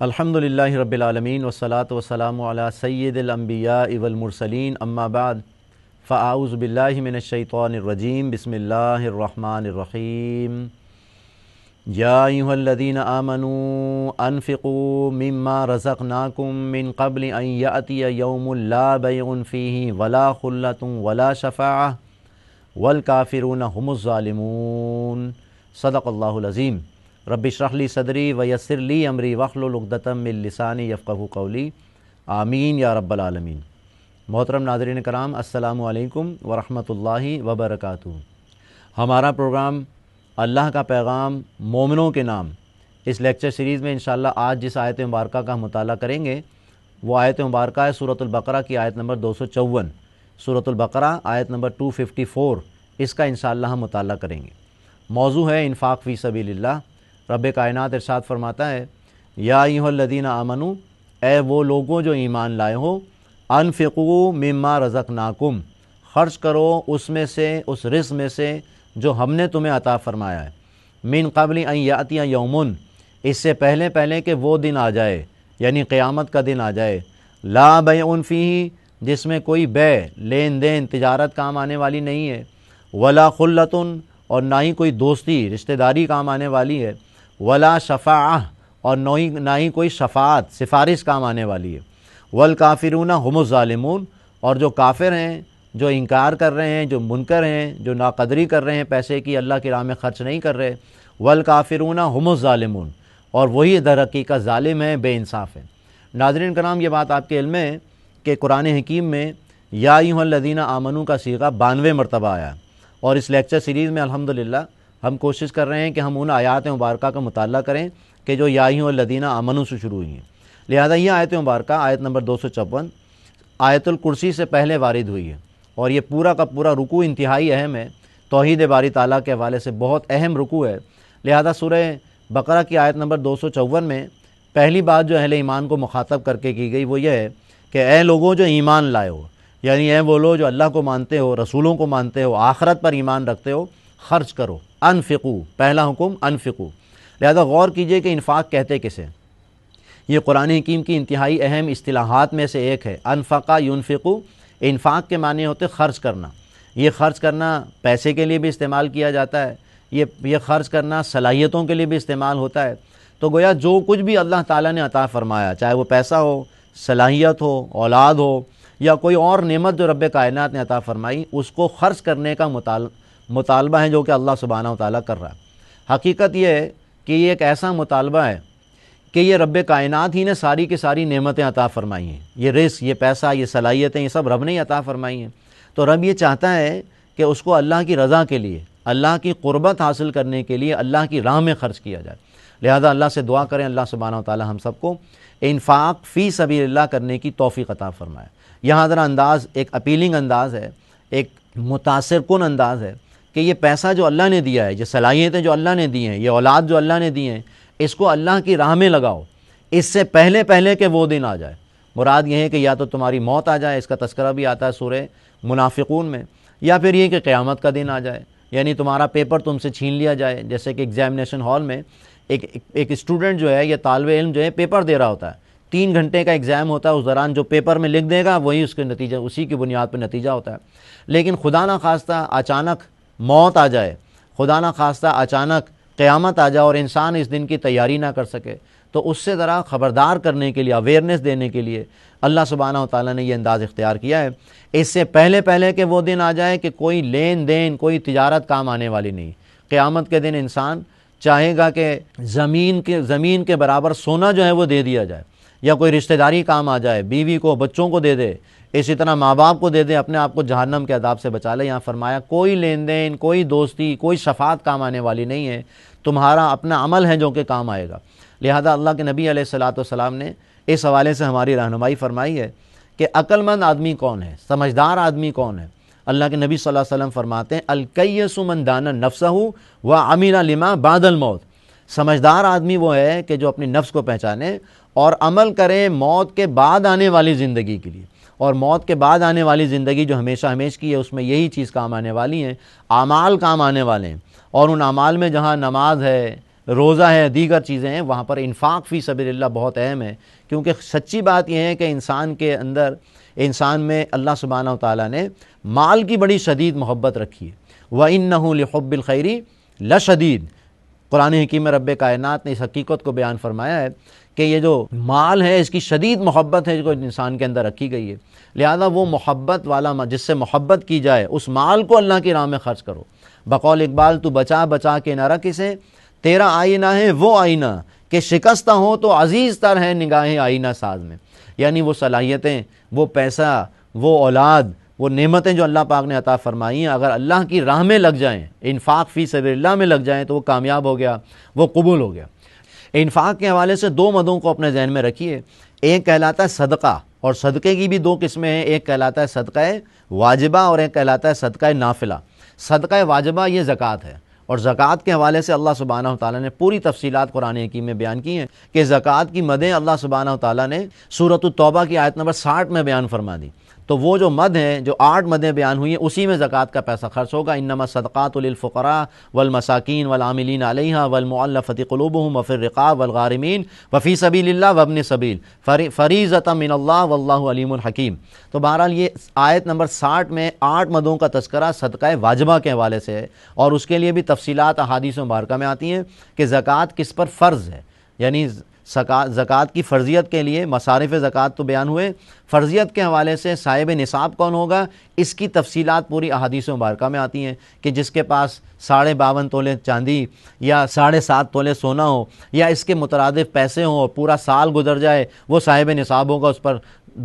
الحمدللہ رب العالمین والصلاة والسلام علی سید الانبیاء والمرسلین اما بعد فاعوذ باللہ من الشیطان الرجیم بسم اللہ الرحمن الرحیم یا ایھا الذین آمنوا انفقوا مما رزقناکم من قبل ان یأتی یوم لا بیع فیہ ولا خلۃ ولا شفاعۃ والکافرون هم الظالمون صدق اللہ العظیم۔ رب اشرح لی صدری ویسر لی امری واحلل عقدۃ من لسانی یفقہوا قولی آمین یا رب العالمین۔ محترم ناظرین کرام، السلام علیکم ورحمۃ اللہ وبرکاتہ۔ ہمارا پروگرام اللہ کا پیغام مومنوں کے نام اس لیکچر سیریز میں انشاءاللہ آج جس آیت مبارکہ کا ہم مطالعہ کریں گے وہ آیت مبارکہ ہے سورۃ البقرہ کی آیت نمبر 254۔ سورۃ البقرہ آیت نمبر 254، اس کا انشاءاللہ ہم مطالعہ کریں گے۔ موضوع ہے انفاق فی سبیل اللہ۔ رب کائنات ارشاد فرماتا ہے، یا ایھا الذین آمنو، اے وہ لوگوں جو ایمان لائے ہو، انفقوا مما رزقناکم، خرچ کرو اس میں سے، اس رزق میں سے جو ہم نے تمہیں عطا فرمایا ہے، من قبل ان یاتی یوم، اس سے پہلے کہ وہ دن آ جائے، یعنی قیامت کا دن آ جائے، لا بیع فیہ، جس میں کوئی بیع، لین دین، تجارت کام آنے والی نہیں ہے، ولا خلۃ، اور نہ ہی کوئی دوستی، رشتہ داری کام آنے والی ہے، ولا شفاعہ، اور نہ ہی کوئی شفاعت، سفارش کام آنے والی ہے، والکافرون هم الظالمون، اور جو کافر ہیں، جو انکار کر رہے ہیں، جو منکر ہیں، جو ناقدری کر رہے ہیں پیسے کی، اللہ کی راہ میں خرچ نہیں کر رہے، والکافرون هم الظالمون، اور وہی در حقیقت ظالم ہیں، بے انصاف ہیں۔ ناظرین کرام، یہ بات آپ کے علم ہے کہ قرآن حکیم میں یا ایھا الذین آمنو کا صیغہ 92 مرتبہ آیا، اور اس لیکچر سیریز میں الحمدللہ ہم کوشش کر رہے ہیں کہ ہم ان آیات مبارکہ کا مطالعہ کریں کہ جو یا ایھا الذین آمنو سے شروع ہوئی ہیں۔ لہذا یہ آیت مبارکہ آیت نمبر 254 آیت الکرسی سے پہلے وارد ہوئی ہے، اور یہ پورا کا پورا رکوع انتہائی اہم ہے، توحید باری تعالیٰ کے حوالے سے بہت اہم رکوع ہے۔ لہذا سورہ بقرہ کی آیت نمبر 254 میں پہلی بات جو اہل ایمان کو مخاطب کر کے کی گئی وہ یہ ہے کہ اے لوگوں جو ایمان لائے ہو، یعنی اے وہ لوگ جو اللہ کو مانتے ہو، رسولوں کو مانتے ہو، آخرت پر ایمان رکھتے ہو، خرچ کرو۔ انفقو، پہلا حکم انفقو۔ لہذا غور کیجئے کہ انفاق کہتے کسے، یہ قرآن حکیم کی انتہائی اہم اصطلاحات میں سے ایک ہے۔ انفقا ینفقو، انفاق کے معنی ہوتے خرچ کرنا۔ یہ خرچ کرنا پیسے کے لیے بھی استعمال کیا جاتا ہے، یہ خرچ کرنا صلاحیتوں کے لیے بھی استعمال ہوتا ہے۔ تو گویا جو کچھ بھی اللہ تعالیٰ نے عطا فرمایا، چاہے وہ پیسہ ہو، صلاحیت ہو، اولاد ہو، یا کوئی اور نعمت جو رب کائنات نے عطا فرمائی، اس کو خرچ کرنے کا مطالبہ ہے جو کہ اللہ سبحانہ وتعالیٰ کر رہا ہے۔ حقیقت یہ ہے کہ یہ ایک ایسا مطالبہ ہے کہ یہ رب کائنات ہی نے ساری کی ساری نعمتیں عطا فرمائی ہیں۔ یہ رزق، یہ پیسہ، یہ صلاحیتیں، یہ سب رب نے ہی عطا فرمائی ہیں۔ تو رب یہ چاہتا ہے کہ اس کو اللہ کی رضا کے لیے، اللہ کی قربت حاصل کرنے کے لیے اللہ کی راہ میں خرچ کیا جائے۔ لہذا اللہ سے دعا کریں اللہ سبحانہ وتعالیٰ ہم سب کو انفاق فی سبیل اللہ کرنے کی توفیق عطا فرمائے۔ یہاں ذرا انداز ایک اپیلنگ انداز ہے، ایک متاثر کن انداز ہے کہ یہ پیسہ جو اللہ نے دیا ہے، یہ صلاحیتیں جو اللہ نے دی ہیں، یہ اولاد جو اللہ نے دی ہیں، اس کو اللہ کی راہ میں لگاؤ، اس سے پہلے کہ وہ دن آ جائے۔ مراد یہ ہے کہ یا تو تمہاری موت آ جائے، اس کا تذکرہ بھی آتا ہے سورہ منافقون میں، یا پھر یہ کہ قیامت کا دن آ جائے، یعنی تمہارا پیپر تم سے چھین لیا جائے۔ جیسے کہ ایگزامینیشن ہال میں ایک اسٹوڈنٹ جو ہے یا طالب علم جو ہے پیپر دے رہا ہوتا ہے، 3 گھنٹے کا ایگزام ہوتا ہے، اس دوران جو پیپر میں لکھ دے گا وہی اس کے نتیجہ، اسی کی بنیاد پہ نتیجہ ہوتا ہے۔ لیکن خدا نہ خواستہ اچانک موت آ جائے، خدا نہ خواستہ اچانک قیامت آ جائے اور انسان اس دن کی تیاری نہ کر سکے، تو اس سے ذرا خبردار کرنے کے لیے، اویئرنیس دینے کے لیے اللہ سبحانہ وتعالیٰ نے یہ انداز اختیار کیا ہے۔ اس سے پہلے کہ وہ دن آ جائے کہ کوئی لین دین، کوئی تجارت کام آنے والی نہیں۔ قیامت کے دن انسان چاہے گا کہ زمین کے برابر سونا جو ہے وہ دے دیا جائے، یا کوئی رشتہ داری کام آ جائے، بیوی کو، بچوں کو دے دے، اسی طرح ماں باپ کو دے دے، اپنے آپ کو جہنم کے عذاب سے بچا لے۔ یہاں فرمایا کوئی لین دین، کوئی دوستی، کوئی شفاعت کام آنے والی نہیں ہے، تمہارا اپنا عمل ہے جو کہ کام آئے گا۔ لہذا اللہ کے نبی علیہ الصلوۃ نے اس حوالے سے ہماری رہنمائی فرمائی ہے کہ عقل مند آدمی کون ہے، سمجھدار آدمی کون ہے۔ اللہ کے نبی صلی اللہ علیہ وسلم فرماتے ہیں الکیس من دان نفسہ وعمل لما بعد الموت۔ سمجھدار آدمی وہ ہے کہ جو اپنی نفس کو پہچانے اور عمل کرے موت کے بعد آنے والی زندگی کے لیے، اور موت کے بعد آنے والی زندگی جو ہمیشہ ہمیش کی ہے، اس میں یہی چیز کام آنے والی ہیں، اعمال کام آنے والے ہیں، اور ان اعمال میں جہاں نماز ہے، روزہ ہے، دیگر چیزیں ہیں، وہاں پر انفاق فی سبیل اللہ بہت اہم ہے، کیونکہ سچی بات یہ ہے کہ انسان میں اللہ سبحانہ و تعالیٰ نے مال کی بڑی شدید محبت رکھی ہے۔ وَإِنَّهُ لِحُبِّ الْخَيْرِ لَشَدِيدٌ، قرآن حکیم میں رب کائنات نے اس حقیقت کو بیان فرمایا ہے کہ یہ جو مال ہے اس کی شدید محبت ہے جو انسان کے اندر رکھی گئی ہے، لہذا وہ محبت والا جس سے محبت کی جائے اس مال کو اللہ کی راہ میں خرچ کرو۔ بقول اقبال، تو بچا بچا کے نہ رکھ اسے، تیرا آئینہ ہے وہ آئینہ کہ شکستہ ہو تو عزیز تر ہے نگاہیں آئینہ ساز میں، یعنی وہ صلاحیتیں، وہ پیسہ، وہ اولاد، وہ نعمتیں جو اللہ پاک نے عطا فرمائی ہیں، اگر اللہ کی راہ میں لگ جائیں، انفاق فی سبیل اللہ میں لگ جائیں تو وہ کامیاب ہو گیا، وہ قبول ہو گیا۔ انفاق کے حوالے سے دو مدوں کو اپنے ذہن میں رکھیے، ایک کہلاتا ہے صدقہ، اور صدقے کی بھی دو قسمیں ہیں، ایک کہلاتا ہے صدقہ واجبہ اور ایک کہلاتا ہے صدقہ نافلہ۔ صدقہ واجبہ یہ زکوٰۃ ہے، اور زکوٰۃ کے حوالے سے اللہ سبحانہ و تعالیٰ نے پوری تفصیلات قرآن حکیم میں بیان کی ہیں کہ زکوٰۃ کی مدیں اللہ سبحانہ و تعالیٰ نے سورۃ التوبہ کی آیت نمبر 60 میں بیان فرما دی۔ تو وہ جو مد ہیں، جو 8 مدیں بیان ہوئی ہیں، اسی میں زکوٰۃ کا پیسہ خرچ ہوگا۔ انما الصدقات للفقراء والمساکین والعاملین علیہا والمؤلفۃ قلوبہم وفی الرقاب والغارمین وفی سبیل اللہ وابن سبیل فریضۃ من اللہ واللہ علیم حکیم۔ تو بہرحال یہ آیت نمبر 60 میں 8 مدوں کا تذکرہ صدقہ واجبہ کے حوالے سے ہے، اور اس کے لیے بھی تفصیلات احادیث مبارکہ میں آتی ہیں کہ زکوٰۃ کس پر فرض ہے، یعنی زکوٰۃ کی فرضیت کے لیے مصارف زکوٰۃ تو بیان ہوئے، فرضیت کے حوالے سے صاحب نصاب کون ہوگا، اس کی تفصیلات پوری احادیث مبارکہ میں آتی ہیں کہ جس کے پاس 52.5 تولے چاندی یا 7.5 تولے سونا ہو یا اس کے مترادف پیسے ہوں اور پورا سال گزر جائے، وہ صاحب نصاب ہوگا، اس پر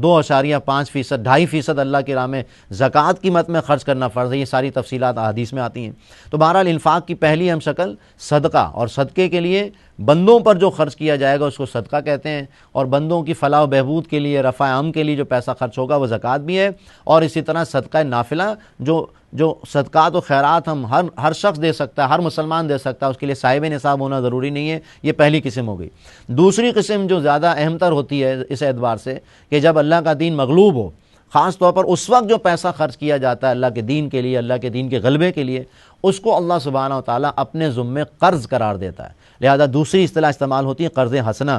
2.5% 2.5% اللہ کی راہ میں زکوٰۃ کی مد میں خرچ کرنا فرض ہے۔ یہ ساری تفصیلات احادیث میں آتی ہیں۔ تو بہرحال انفاق کی پہلی اہم شکل صدقہ، اور صدقے کے لیے بندوں پر جو خرچ کیا جائے گا اس کو صدقہ کہتے ہیں، اور بندوں کی فلاح و بہبود کے لیے، رفع عام کے لیے جو پیسہ خرچ ہوگا وہ زکوٰۃ بھی ہے۔ اور اسی طرح صدقہ نافلہ، جو صدقات و خیرات ہم ہر شخص دے سکتا ہے، ہر مسلمان دے سکتا ہے، اس کے لیے صاحب نصاب ہونا ضروری نہیں ہے۔ یہ پہلی قسم ہو گئی۔ دوسری قسم جو زیادہ اہم تر ہوتی ہے اس اعتبار سے کہ جب اللہ کا دین مغلوب ہو، خاص طور پر اس وقت جو پیسہ خرچ کیا جاتا ہے اللہ کے دین کے لیے، اللہ کے دین کے غلبے کے لیے، اس کو اللہ سبحانہ و تعالیٰ اپنے ذمے قرض قرار دیتا ہے۔ لہذا دوسری اصطلاح استعمال ہوتی ہے قرض حسنہ۔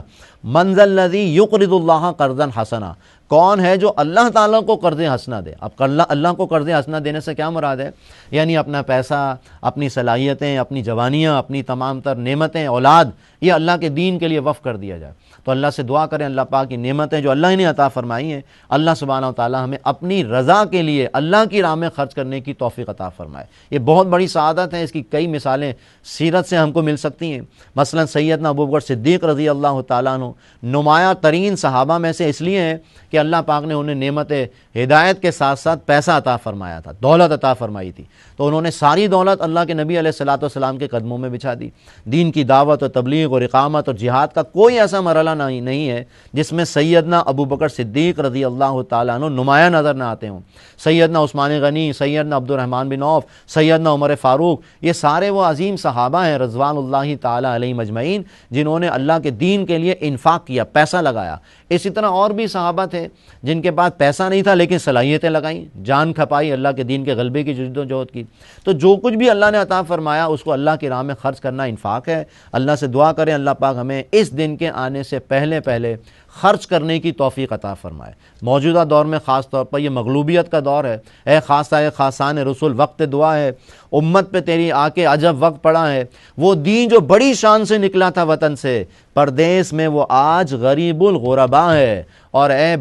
من ذا الذی یقرض اللہ قرضا حسنا، کون ہے جو اللہ تعالیٰ کو قرض حسنہ دے؟ اب اللہ کو قرض حسنہ دینے سے کیا مراد ہے؟ یعنی اپنا پیسہ، اپنی صلاحیتیں، اپنی جوانیاں، اپنی تمام تر نعمتیں، اولاد، یہ اللہ کے دین کے لیے وقف کر دیا جائے۔ تو اللہ سے دعا کریں اللہ پاک کی نعمتیں جو اللہ نے عطا فرمائی ہیں، اللہ سبحانہ و تعالیٰ ہمیں اپنی رضا کے لیے اللہ کی راہ میں خرچ کرنے کی توفیق عطا فرمائے۔ یہ بہت بڑی سعادت ہے، اس کی کئی مثالیں سیرت سے ہم کو مل سکتی ہیں۔ مثلا سیدنا ابوبکر صدیق رضی اللہ تعالیٰ عنہ نمایاں ترین صحابہ میں سے اس لیے ہیں کہ اللہ پاک نے انہیں نعمت ہدایت کے ساتھ ساتھ پیسہ عطا فرمایا تھا، دولت عطا فرمائی تھی، تو انہوں نے ساری دولت اللہ کے نبی علیہ الصلوۃ والسلام کے قدموں میں بچھا دی۔ دین کی دعوت اور تبلیغ اور اقامت اور جہاد کا کوئی ایسا مرحلہ نہیں ہے جس میں سیدنا ابوبکر صدیق رضی اللہ تعالیٰ عنہ نمایاں نظر نہ آتے ہوں۔ سیدنا عثمان غنی، سیدنا عبد الرحمن بن عوف، سیدنا عمر فاروق، یہ سارے وہ عظیم صحابہ ہیں رضوان اللہ تعالیٰ علیہم اجمعین جنہوں نے اللہ کے دین کے لیے انفاق کیا، پیسہ لگایا۔ اسی طرح اور بھی صحابہ تھے جن کے پاس پیسہ نہیں تھا لیکن صلاحیتیں لگائیں، جان کھپائی، اللہ کے دین کے غلبے کی جد و جہد کی۔ تو جو کچھ بھی اللہ نے عطا فرمایا اس کو اللہ کی راہ میں خرچ کرنا انفاق ہے۔ اللہ سے دعا کریں اللہ پاک ہمیں اس دن کے آنے سے پہلے خرچ کرنے کی توفیق عطا فرمائے۔ موجودہ دور میں خاص طور پر یہ مغلوبیت کا دور ہے۔ اے خاصہ اے خاصان رسول، وقت دعا ہے، امت پہ تیری آ کے عجب وقت پڑا ہے۔ وہ دین جو بڑی شان سے نکلا تھا وطن سے، پردیس میں وہ آج غریب الغربا ہے۔ اور اے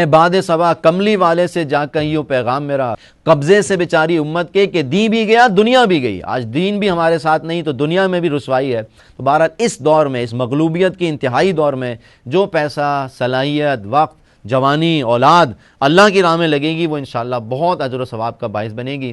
باد صبا کملی والے سے جا کہیو پیغام میرا، قبضے سے بیچاری امت کے کہ دین بھی گیا دنیا بھی گئی۔ آج دین بھی ہمارے ساتھ نہیں تو دنیا میں بھی رسوائی ہے۔ تو بہرحال اس دور میں، اس مغلوبیت کی انتہائی دور میں، جو پیسہ، صلاحیت، وقت، جوانی، اولاد اللہ کی راہ میں لگے گی وہ انشاءاللہ بہت اجر و ثواب کا باعث بنے گی۔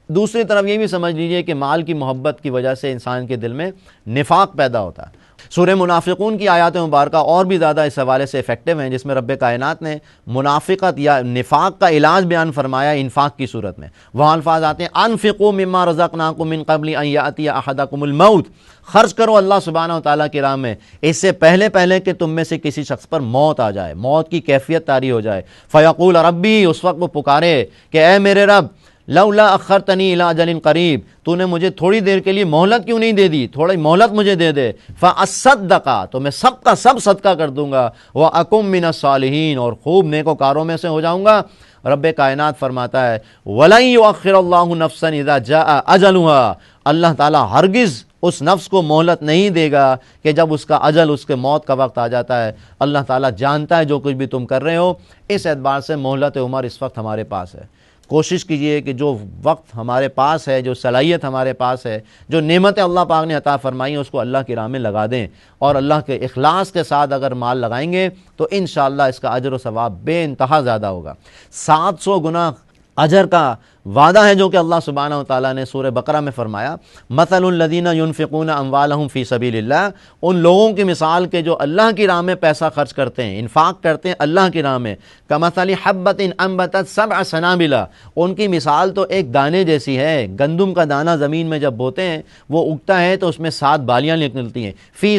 دوسری طرف یہ بھی سمجھ لیجئے کہ مال کی محبت کی وجہ سے انسان کے دل میں نفاق پیدا ہوتا ہے۔ سورہ منافقون کی آیات مبارکہ اور بھی زیادہ اس حوالے سے افیکٹو ہیں، جس میں رب کائنات نے منافقت یا نفاق کا علاج بیان فرمایا انفاق کی صورت میں۔ وہاں الفاظ آتے ہیں انفقوا مما رزقناکم من قبل ان یأتی احدکم الموت، خرچ کرو اللہ سبحانہ و تعالیٰ کی راہ میں اس سے پہلے کہ تم میں سے کسی شخص پر موت آ جائے، موت کی کیفیت طاری ہو جائے۔ فیقول ربی، اس وقت وہ پکارے کہ اے میرے رب، لولا اخرتنی الی اجل قریب، تو نے مجھے تھوڑی دیر کے لیے مہلت کیوں نہیں دے دی، تھوڑی مہلت مجھے دے دے، فاصدق، تو میں سب کا سب صدقہ کر دوں گا، واکم من الصالحین، اور خوب نیکوکاروں میں سے ہو جاؤں گا۔ رب کائنات فرماتا ہے وَلَن يُؤَخِّرَ اللَّهُ نَفْسًا إِذَا جَاءَ أَجَلُهَا، اللہ تعالیٰ ہرگز اس نفس کو مہلت نہیں دے گا کہ جب اس کا اجل، اس کے موت کا وقت آ جاتا ہے۔ اللہ تعالیٰ جانتا ہے جو کچھ بھی تم کر رہے ہو۔ اس اعتبار سے مہلت عمر اس وقت ہمارے پاس ہے۔ کوشش کیجئے کہ جو وقت ہمارے پاس ہے، جو صلاحیت ہمارے پاس ہے، جو نعمتیں اللہ پاک نے عطا فرمائی ہیں، اس کو اللہ کی راہ میں لگا دیں، اور اللہ کے اخلاص کے ساتھ اگر مال لگائیں گے تو انشاءاللہ اس کا اجر و ثواب بے انتہا زیادہ ہوگا۔ 700 گنا اجر کا وعدہ ہے جو کہ اللہ سبحانہ و تعالیٰ نے سورہ بقرہ میں فرمایا، مثل الذین ینفقون اموالہم فی سبیل اللہ، ان لوگوں کی مثال کے جو اللہ کی راہ میں پیسہ خرچ کرتے ہیں، انفاق کرتے ہیں اللہ کی راہ میں، کمثل حبۃ انبتت سبع سنابل، ان کی مثال تو ایک دانے جیسی ہے۔ گندم کا دانہ زمین میں جب بوتے ہیں وہ اگتا ہے تو اس میں 7 بالیاں نکلتی ہیں، فی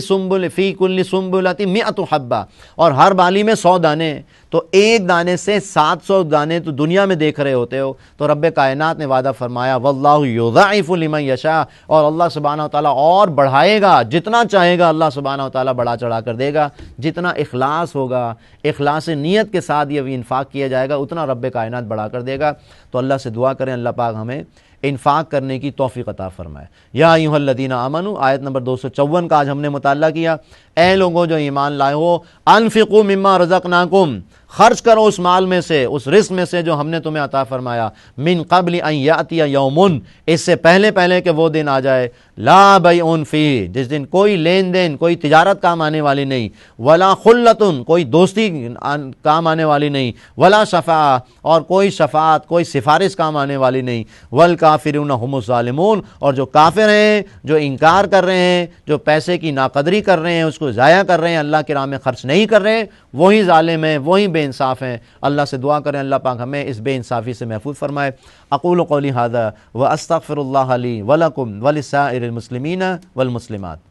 کل سنبلۃ 100 حبہ، اور ہر بالی میں 100 دانے ہیں، تو ایک دانے سے 700 دانے تو دنیا میں دیکھ رہے ہوتے ہو۔ تو رب کائنات نے وعدہ فرمایا واللہ یضاعف لمن یشاء، اور اللہ سبحانہ و تعالیٰ اور بڑھائے گا، جتنا چاہے گا اللہ سبحانہ و تعالیٰ بڑھا چڑھا کر دے گا۔ جتنا اخلاص ہوگا، اخلاص نیت کے ساتھ یہ انفاق کیا جائے گا، اتنا رب کائنات بڑھا کر دے گا۔ تو اللہ سے دعا کریں اللہ پاک ہمیں انفاق کرنے کی توفیق عطا فرمائے۔ یا ایھا الذین آمنوا، آیت نمبر 254 کا آج ہم نے مطالعہ کیا۔ اے لوگوں جو ایمان لائے ہو، انفقوا مما رزقناکم، خرچ کرو اس مال میں سے، اس رزق میں سے جو ہم نے تمہیں عطا فرمایا، من قبل ان یاتی یوم، اس سے پہلے کہ وہ دن آ جائے، لا بیع فیہ، جس دن کوئی لین دین، کوئی تجارت کام آنے والی نہیں، ولا خلۃ، کوئی دوستی کام آنے والی نہیں، ولا شفاعہ، اور کوئی شفاعت، کوئی سفارش کام آنے والی نہیں، والکافرون هم الظالمون، اور جو کافر ہیں، جو انکار کر رہے ہیں، جو پیسے کی ناقدری کر رہے ہیں، اس کو ضائع کر رہے ہیں، اللہ کی راہ میں خرچ نہیں کر رہے ہیں، وہی ظالم ہیں، وہی بے انصاف ہیں۔ اللہ سے دعا کریں اللہ پاک ہمیں اس بے انصافی سے محفوظ فرمائے۔ اقول قولی ھذا واستغفر اللہ لی ولکم ولسائر المسلمین والمسلمات۔